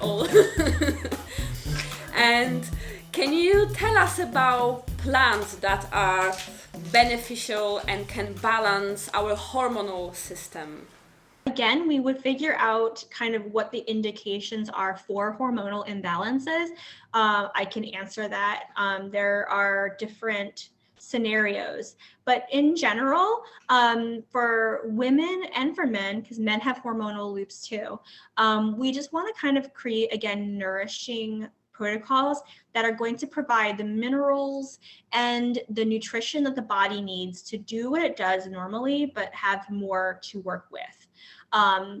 all. And can you tell us about plants that are beneficial and can balance our hormonal system? Again, we would figure out kind of what the indications are for hormonal imbalances. I can answer that. There are different scenarios, but in general, for women and for men, because men have hormonal loops too, we just want to kind of create, again, nourishing protocols that are going to provide the minerals and the nutrition that the body needs to do what it does normally, but have more to work with.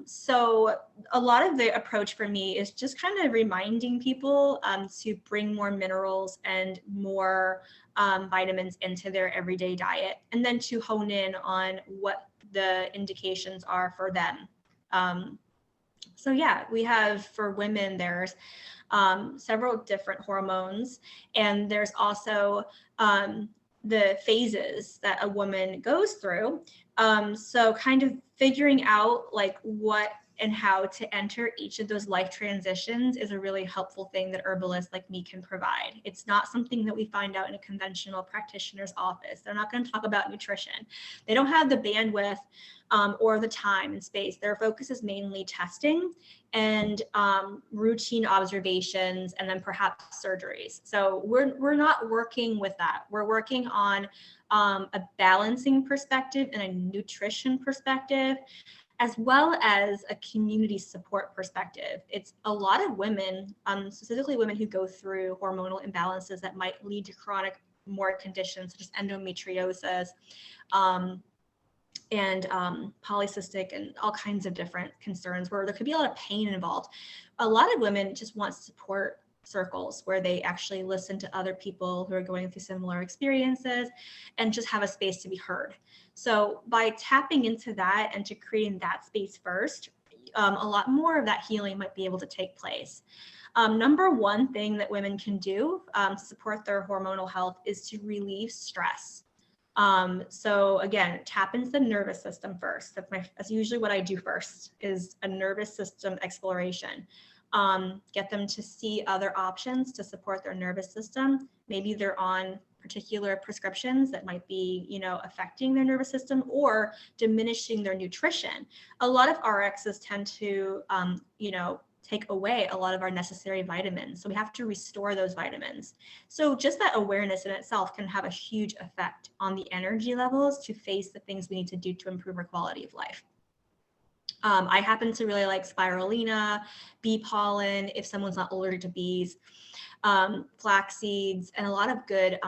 So a lot of the approach for me is just kind of reminding people to bring more minerals and more vitamins into their everyday diet, and then to hone in on what the indications are for them. So yeah, we have for women, there's several different hormones, and there's also the phases that a woman goes through. So kind of figuring out like what and how to enter each of those life transitions is a really helpful thing that herbalists like me can provide. It's not something that we find out in a conventional practitioner's office. They're not going to talk about nutrition. They don't have the bandwidth or the time and space. Their focus is mainly testing and routine observations, and then perhaps surgeries. So we're not working with that. We're working on a balancing perspective and a nutrition perspective, as well as a community support perspective. It's a lot of women, specifically women who go through hormonal imbalances that might lead to chronic more conditions such as endometriosis, and polycystic and all kinds of different concerns where there could be a lot of pain involved. A lot of women just want support circles where they actually listen to other people who are going through similar experiences and just have a space to be heard. So by tapping into that and to creating that space first, a lot more of that healing might be able to take place. Number one thing that women can do to support their hormonal health is to relieve stress. So again, tap into the nervous system first. That's usually what I do first, is a nervous system exploration. Get them to see other options to support their nervous system. Maybe they're on particular prescriptions that might be, affecting their nervous system or diminishing their nutrition. A lot of RXs tend to, take away a lot of our necessary vitamins. So we have to restore those vitamins. So just that awareness in itself can have a huge effect on the energy levels to face the things we need to do to improve our quality of life. I happen to really like spirulina, bee pollen, if someone's not allergic to bees, flax seeds, and a lot of good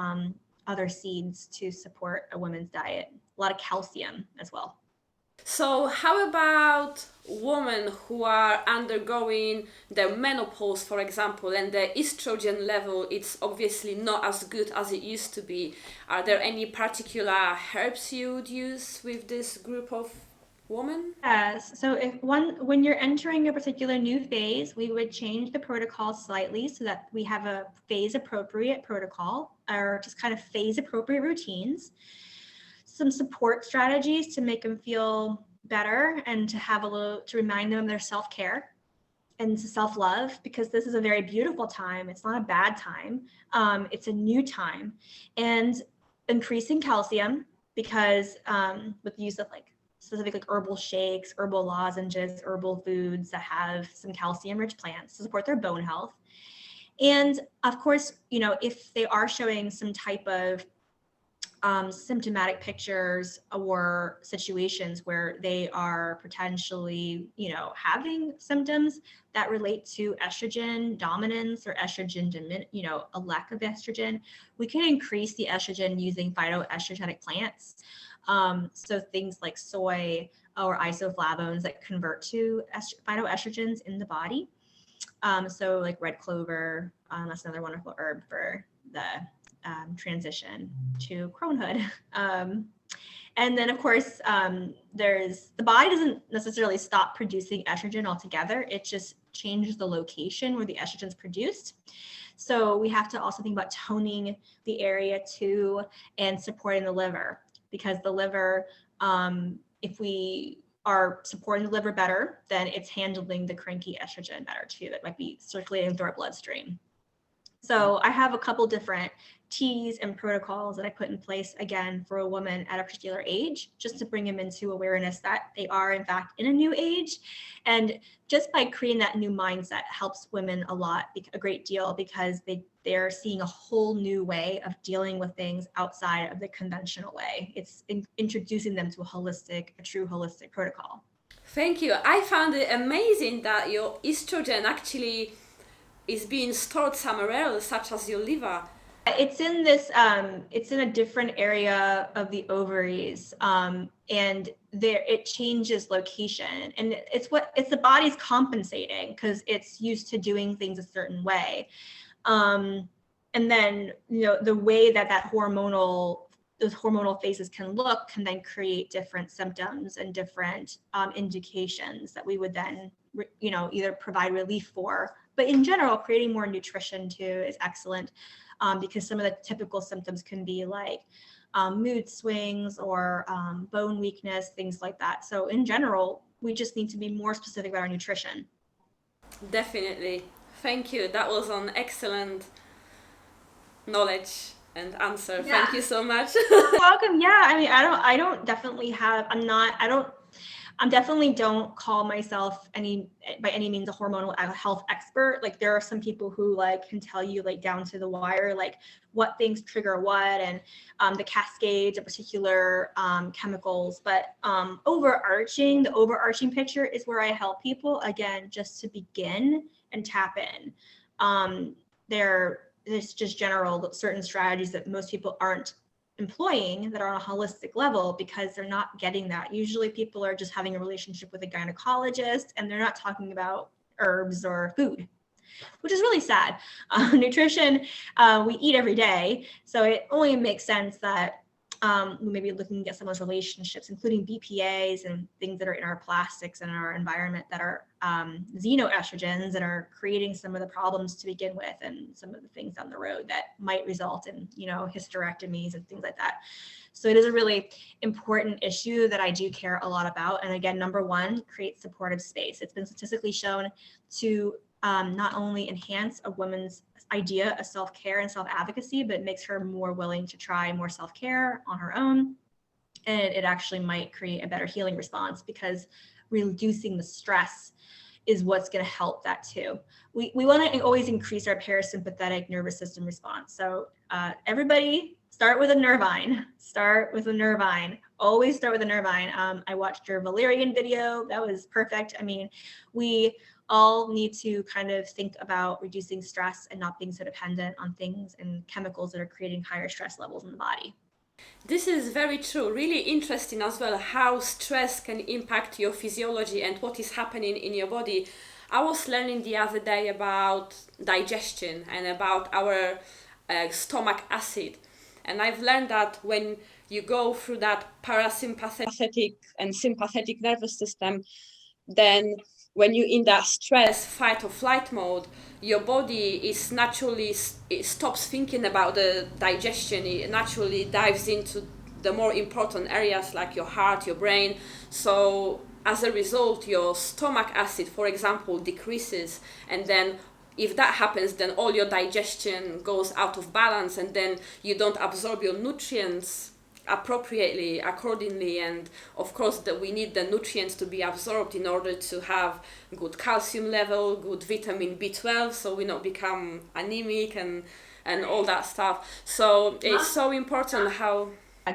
other seeds to support a woman's diet. A lot of calcium as well. So, how about women who are undergoing the menopause, for example, and the estrogen level it's obviously not as good as it used to be? Are there any particular herbs you would use with this group of women? Yes. So when you're entering a particular new phase, we would change the protocol slightly so that we have a phase appropriate protocol, or just kind of phase appropriate routines. Some support strategies to make them feel better and to have to remind them of their self-care and self-love, because this is a very beautiful time. It's not a bad time. It's a new time. And increasing calcium, because with the use of specific herbal shakes, herbal lozenges, herbal foods that have some calcium-rich plants to support their bone health. And of course, if they are showing some type of symptomatic pictures or situations where they are potentially, having symptoms that relate to estrogen dominance or estrogen, a lack of estrogen, we can increase the estrogen using phytoestrogenic plants. So things like soy or isoflavones that convert to phytoestrogens in the body. So like red clover, that's another wonderful herb for the transition to cronehood. And then of course, the body doesn't necessarily stop producing estrogen altogether. It just changes the location where the estrogen is produced. So we have to also think about toning the area too and supporting the liver, because the liver, if we are supporting the liver better, then it's handling the cranky estrogen better too. That might be circulating through our bloodstream. So I have a couple different teas and protocols that I put in place, again, for a woman at a particular age, just to bring them into awareness that they are, in fact, in a new age. And just by creating that new mindset helps women a great deal, because they're seeing a whole new way of dealing with things outside of the conventional way. It's introducing them to a true holistic protocol. Thank you. I found it amazing that your estrogen actually is being stored somewhere else, such as your liver. It's in it's in a different area of the ovaries, and it changes location, and it's the body's compensating because it's used to doing things a certain way. And then, the way that those hormonal phases can then create different symptoms and different indications that we would then, either provide relief for. But in general, creating more nutrition too is excellent, because some of the typical symptoms can be like mood swings or bone weakness, things like that. So in general, we just need to be more specific about our nutrition. Definitely. Thank you. That was an excellent knowledge and answer. Yeah. Thank you so much. You're welcome. Yeah. I mean, I definitely don't call myself by any means a hormonal health expert. Like, there are some people who can tell you down to the wire, what things trigger what, and the cascades of particular chemicals. But the overarching picture is where I help people, again, just to begin and tap in. There's just certain strategies that most people aren't employing that are on a holistic level, because they're not getting that. Usually people are just having a relationship with a gynecologist, and they're not talking about herbs or food, which is really sad. Nutrition, we eat every day, so it only makes sense that we may be looking at some of those relationships, including BPAs and things that are in our plastics and our environment that are xenoestrogens and are creating some of the problems to begin with, and some of the things down the road that might result in, hysterectomies and things like that. So it is a really important issue that I do care a lot about. And again, number one, create supportive space. It's been statistically shown to not only enhance a woman's idea of self-care and self-advocacy, but it makes her more willing to try more self-care on her own. And it actually might create a better healing response, because reducing the stress is what's going to help that too. We want to always increase our parasympathetic nervous system response. So everybody start with a nervine. Always start with a nervine. I watched your valerian video. That was perfect. I mean, we all need to kind of think about reducing stress and not being so dependent on things and chemicals that are creating higher stress levels in the body. This is very true. Really interesting as well, how stress can impact your physiology and what is happening in your body. I was learning the other day about digestion and about our stomach acid. And I've learned that when you go through that parasympathetic and sympathetic nervous system, then when you're in that stress, fight or flight mode, your body is naturally, it stops thinking about the digestion. It naturally dives into the more important areas like your heart, your brain. So as a result, your stomach acid, for example, decreases. And then if that happens, then all your digestion goes out of balance, and then you don't absorb your nutrients appropriately, accordingly. And of course that we need the nutrients to be absorbed in order to have good calcium level, good vitamin B12, so we not become anemic and all that stuff. So it's so important how...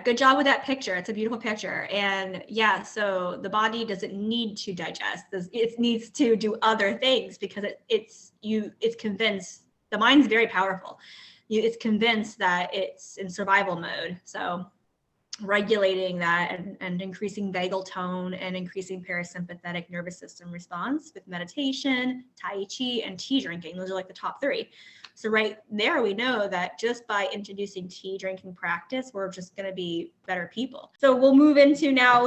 Good job with that picture. It's a beautiful picture. And yeah, so the body doesn't need to digest. It needs to do other things, because it's convinced, the mind's very powerful. It's convinced that it's in survival mode. So regulating that and increasing vagal tone and increasing parasympathetic nervous system response with meditation, Tai Chi, and tea drinking. Those are the top three. So right there, we know that just by introducing tea drinking practice, we're just going to be better people. So we'll move into now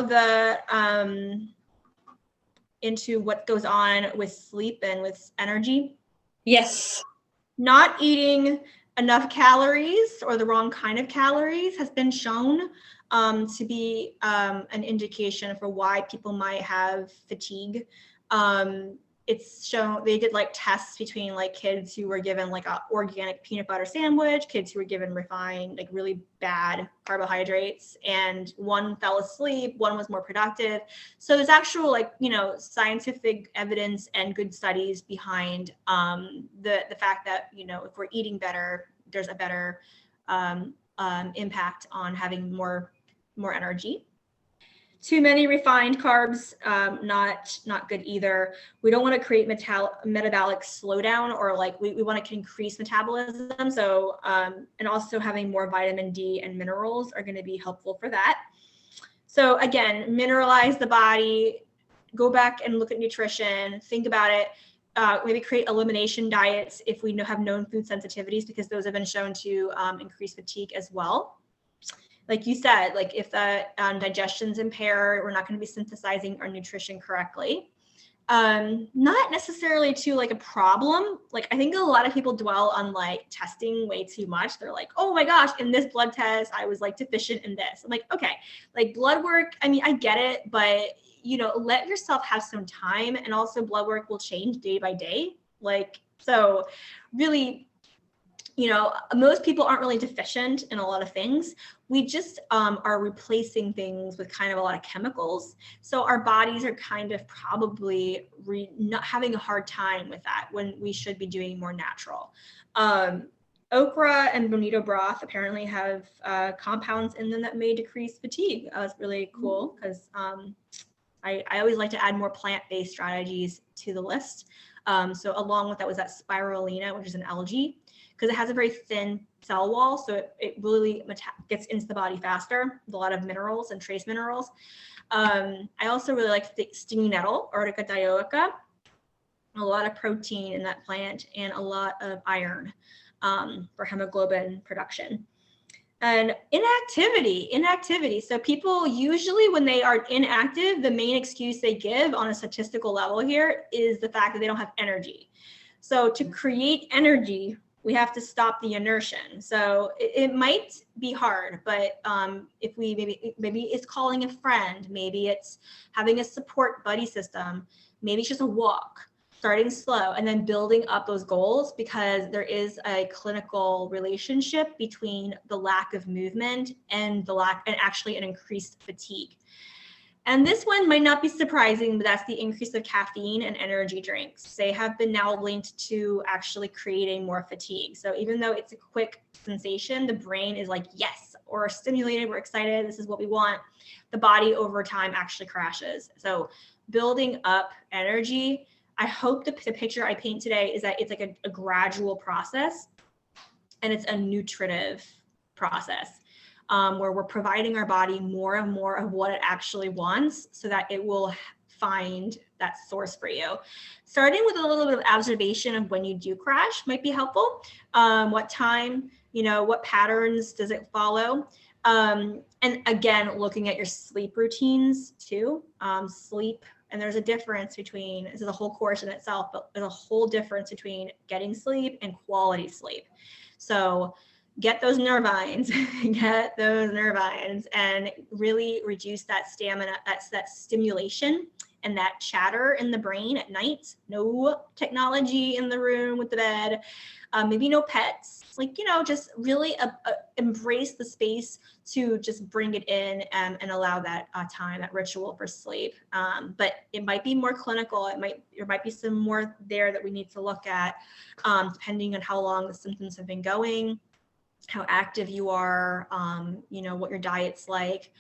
into what goes on with sleep and with energy. Yes. Not eating enough calories or the wrong kind of calories has been shown to be an indication for why people might have fatigue. It's shown, they did like tests between like kids who were given like a organic peanut butter sandwich, kids who were given refined, like really bad carbohydrates, and one fell asleep, one was more productive. So there's actual like, you know, scientific evidence and good studies behind the fact that, you know, if we're eating better, there's a better impact on having more energy. Too many refined carbs, not good either. We don't want to create metabolic slowdown, or like we want to increase metabolism. So, and also having more vitamin D and minerals are going to be helpful for that. So again, mineralize the body, go back and look at nutrition, think about it. Maybe create elimination diets if we have known food sensitivities, because those have been shown to increase fatigue as well. Like you said, like if the digestion's impaired, we're not going to be synthesizing our nutrition correctly. Not necessarily to like a problem. Like I think a lot of people dwell on like testing way too much. They're like, oh my gosh, in this blood test, I was like deficient in this. I'm like, okay, like blood work, I mean, I get it, but you know, let yourself have some time, and also blood work will change day by day. Like, so really, you know, most people aren't really deficient in a lot of things. We just are replacing things with kind of a lot of chemicals. So our bodies are kind of probably not having a hard time with that, when we should be doing more natural. Okra and bonito broth apparently have compounds in them that may decrease fatigue. That's really cool, because I always like to add more plant-based strategies to the list. So along with that was that spirulina, which is an algae, because it has a very thin cell wall, so it really gets into the body faster with a lot of minerals and trace minerals. I also really like the stinging nettle, Arnica dioica, a lot of protein in that plant and a lot of iron for hemoglobin production. And inactivity. So people usually, when they are inactive, the main excuse they give on a statistical level here is the fact that they don't have energy. So to create energy, we have to stop the inertia. So it might be hard, but if we maybe it's calling a friend, maybe it's having a support buddy system, maybe it's just a walk, starting slow and then building up those goals, because there is a clinical relationship between the lack of movement and actually an increased fatigue. And this one might not be surprising, but that's the increase of caffeine and energy drinks. They have been now linked to actually creating more fatigue. So even though it's a quick sensation, the brain is like, yes, we're stimulated, we're excited, this is what we want. The body over time actually crashes. So building up energy, I hope the picture I paint today is that it's like a gradual process, and it's a nutritive process. Where we're providing our body more and more of what it actually wants, so that it will find that source for you. Starting with a little bit of observation of when you do crash might be helpful. What time, you know, what patterns does it follow? And again, looking at your sleep routines too. Sleep, and there's a difference between, this is a whole course in itself, but there's a whole difference between getting sleep and quality sleep. So get those nervines, and really reduce that stamina, that stimulation and that chatter in the brain at night. No technology in the room with the bed, maybe no pets, like, you know, just really embrace the space to just bring it in and allow that time, that ritual for sleep. But it might be more clinical. There might be some more there that we need to look at, depending on how long the symptoms have been going, how active you are, you know, what your diet's like,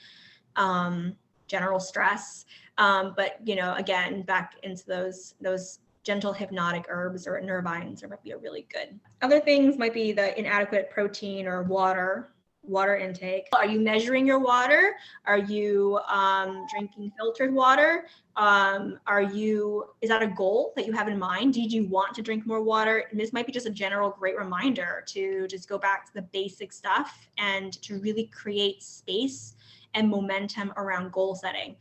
general stress. But, you know, again, back into those gentle hypnotic herbs or nervines might be a really good. Other things might be the inadequate protein or water intake. Are you measuring your water? Are you drinking filtered water? Is that a goal that you have in mind? Did you want to drink more water? And this might be just a general great reminder to just go back to the basic stuff and to really create space and momentum around goal setting.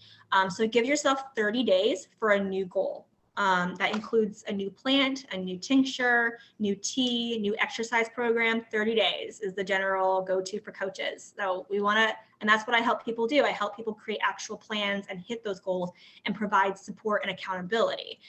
So give yourself 30 days for a new goal. That includes a new plant, a new tincture, new tea, new exercise program. 30 days is the general go-to for coaches. So we want to, and that's what I help people do. I help people create actual plans and hit those goals and provide support and accountability.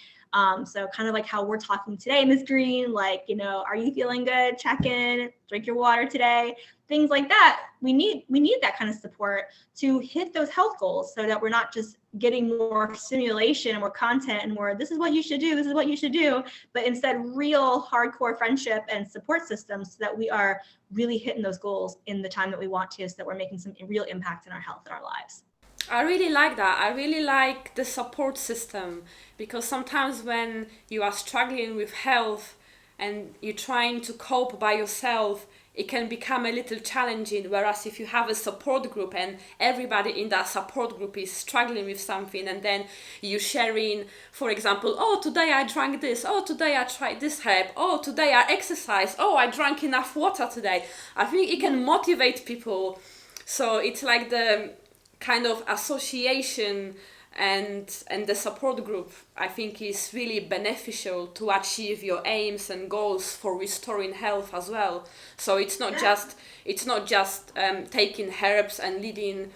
So kind of like how we're talking today, Ms. Green, like, are you feeling good? Check in, drink your water today, things like that. We need that kind of support to hit those health goals so that we're not just getting more stimulation and more content and more, this is what you should do, this is what you should do, but instead real hardcore friendship and support systems so that we are really hitting those goals in the time that we want to, so that we're making some real impact in our health and our lives. I really like that. I really like the support system, because sometimes when you are struggling with health and you're trying to cope by yourself, it can become a little challenging. Whereas if you have a support group and everybody in that support group is struggling with something, and then you sharing, for example, oh, today I drank this, oh, today I tried this herb, oh, today I exercised, oh, I drank enough water today. I think it can motivate people. So it's like the kind of association and the support group, I think, is really beneficial to achieve your aims and goals for restoring health as well. So it's not just taking herbs and leading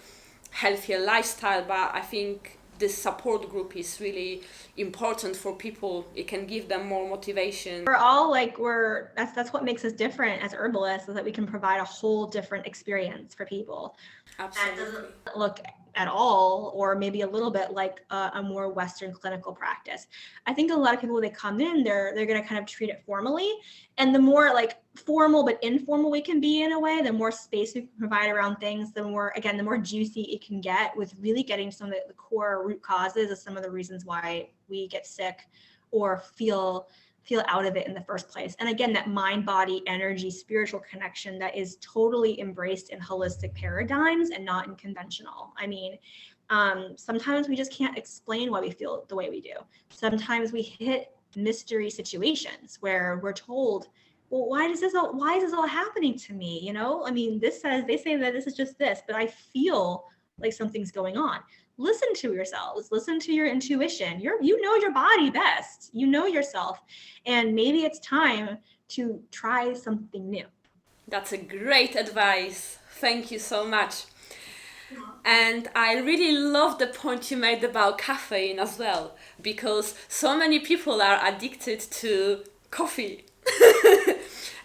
healthier lifestyle, but I think this support group is really important for people. It can give them more motivation. We're all like, that's what makes us different as herbalists, is that we can provide a whole different experience for people. Absolutely. That doesn't look at all, or maybe a little bit like a more Western clinical practice. I think a lot of people, when they come in, they're going to kind of treat it formally, and the more like formal but informal we can be in a way, the more space we can provide around things, the more juicy it can get, with really getting some of the core root causes of some of the reasons why we get sick or feel out of it in the first place. And again, that mind, body, energy, spiritual connection that is totally embraced in holistic paradigms and not in conventional. I mean, sometimes we just can't explain why we feel the way we do. Sometimes we hit mystery situations where we're told, well, why is this all happening to me? I mean, they say that this is just this, but I feel like something's going on. Listen to yourselves, listen to your intuition. You know your body best, you know yourself, and maybe it's time to try something new. That's a great advice. Thank you so much. And I really love the point you made about caffeine as well, because so many people are addicted to coffee.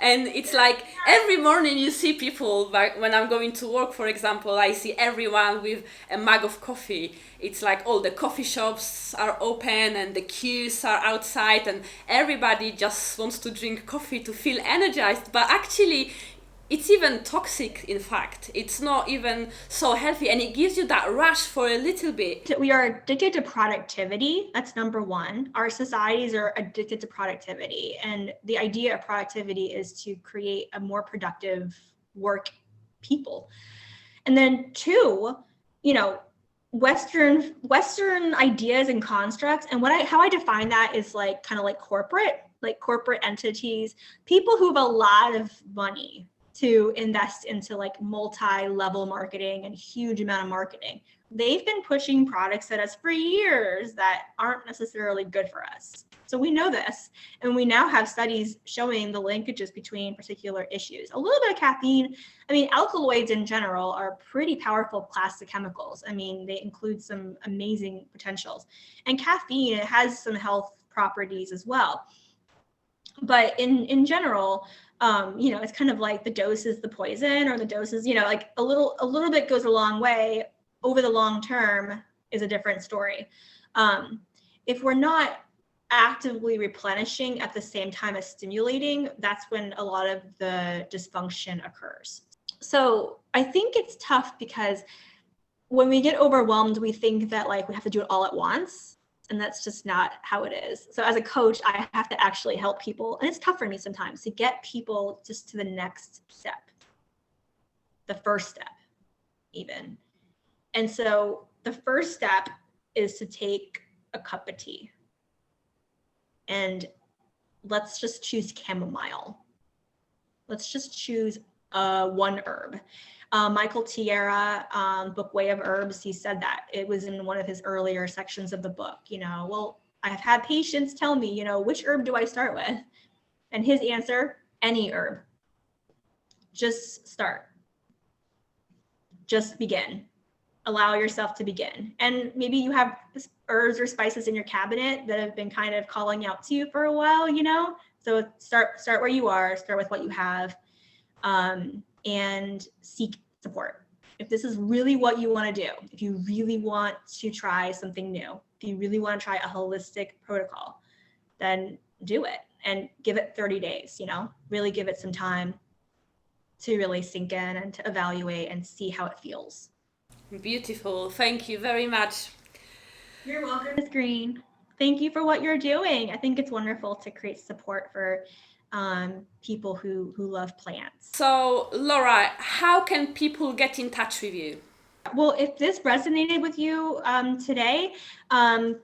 And it's like every morning you see people, like when I'm going to work, for example, I see everyone with a mug of coffee. It's like all the coffee shops are open and the queues are outside, and everybody just wants to drink coffee to feel energized. But actually, it's even toxic, in fact. It's not even so healthy, and it gives you that rush for a little bit. We are addicted to productivity. That's number one. Our societies are addicted to productivity. And the idea of productivity is to create a more productive work people. And then two, Western ideas and constructs. And how I define that is like kind of like corporate entities, people who have a lot of money to invest into like multi-level marketing and huge amount of marketing. They've been pushing products at us for years that aren't necessarily good for us. So we know this, and we now have studies showing the linkages between particular issues. A little bit of caffeine. I mean, alkaloids in general are pretty powerful class of chemicals. I mean, they include some amazing potentials. And caffeine, it has some health properties as well. But in general, it's kind of like the dose is the poison, or the dose is, like a little bit goes a long way. Over the long term is a different story. If we're not actively replenishing at the same time as stimulating, that's when a lot of the dysfunction occurs. So I think it's tough, because when we get overwhelmed, we think that like we have to do it all at once. And that's just not how it is. So as a coach, I have to actually help people. And it's tough for me sometimes to get people just to the next step, the first step even. And so the first step is to take a cup of tea. And let's just choose chamomile. Let's just choose one herb. Michael Tierra, book Way of Herbs, he said that. It was in one of his earlier sections of the book. Well, I've had patients tell me, which herb do I start with? And his answer, any herb. Just start. Just begin. Allow yourself to begin. And maybe you have herbs or spices in your cabinet that have been kind of calling out to you for a while, So start where you are, start with what you have, and seek support. If this is really what you want to do, if you really want to try something new, if you really want to try a holistic protocol, then do it and give it 30 days, really give it some time to really sink in and to evaluate and see how it feels. Beautiful. Thank you very much. You're welcome, Ms. Green. Thank you for what you're doing. I think it's wonderful to create support for people who love plants. So, Laura, how can people get in touch with you? Well, if this resonated with you today,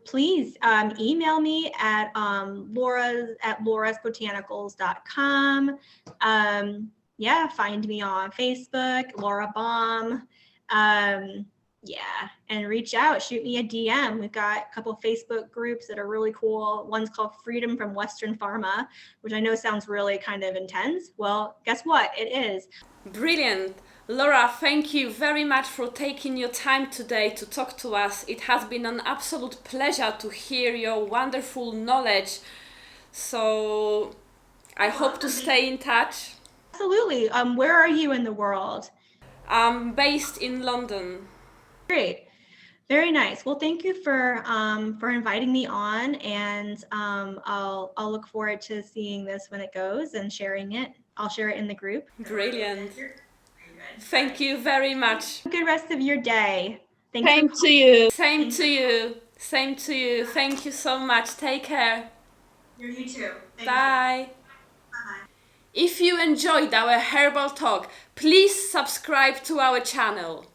please email me at laurasbotanicals.com. Find me on Facebook, Laura Baum. And reach out, shoot me a DM. We've got a couple of Facebook groups that are really cool. One's called Freedom from Western Pharma, which I know sounds really kind of intense. Well, guess what? It is. Brilliant. Laura, thank you very much for taking your time today to talk to us. It has been an absolute pleasure to hear your wonderful knowledge. So I hope to stay in touch. Absolutely. Where are you in the world? I'm based in London. Great. Very nice. Well, thank you for inviting me on, and I'll look forward to seeing this when it goes and sharing it. I'll share it in the group. Brilliant. Thank you very much. Good rest of your day. Same to you. Same to you. Same to you. Thank you so much. Take care. You too. Bye. If you enjoyed our herbal talk, please subscribe to our channel.